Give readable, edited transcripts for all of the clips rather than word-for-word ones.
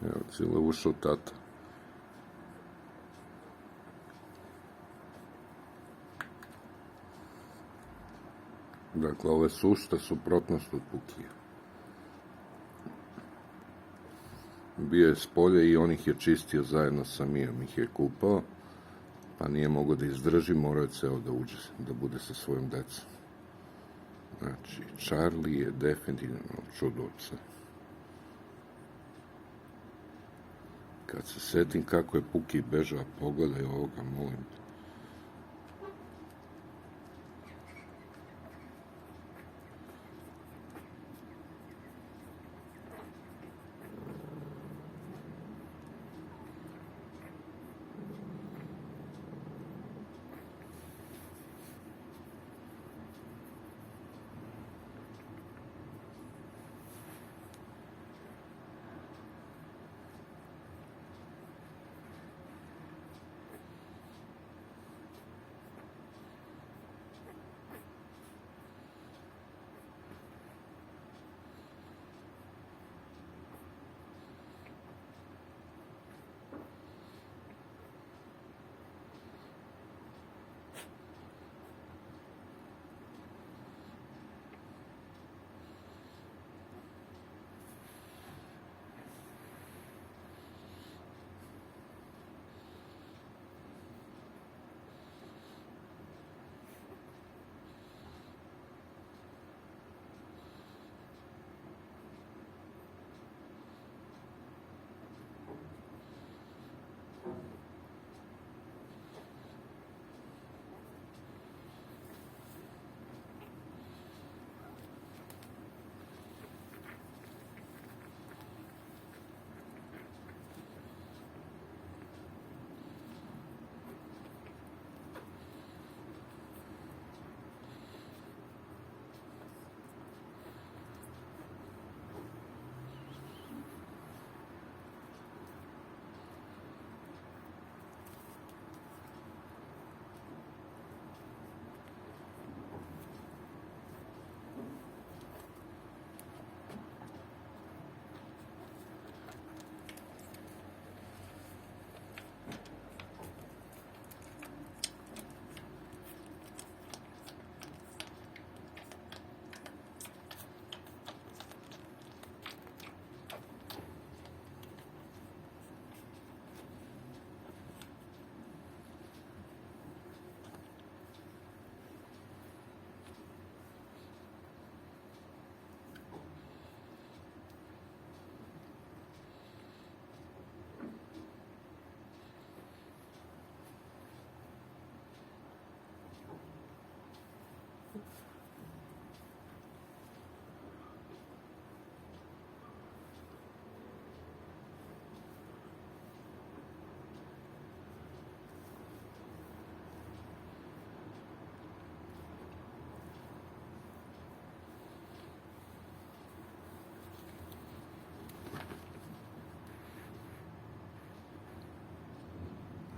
Evo, cijelo ušao tata. Dakle, ove sušta suprotnost od Pukija. Bio je s polja i on ih je čistio zajedno sa Mijom, ih je kupao, pa nije mogao da izdrži, morao je ceo da uđe, da bude sa svojom decom. Znači, Charlie je definitivno čudovce. Kad se setim kako je Puki bežao, pogledaj ovoga, molim te.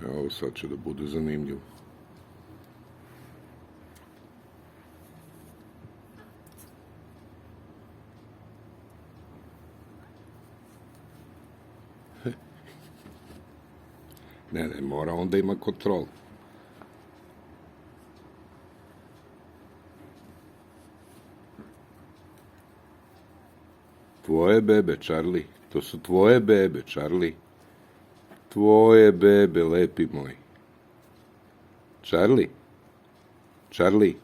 Evo, sad će da bude zanimljivo. Ne, mora on da ima kontrolu. Tvoje bebe, Charlie. To su tvoje bebe, Charlie. Tvoje bebe, lepi moj. Charlie? Charlie?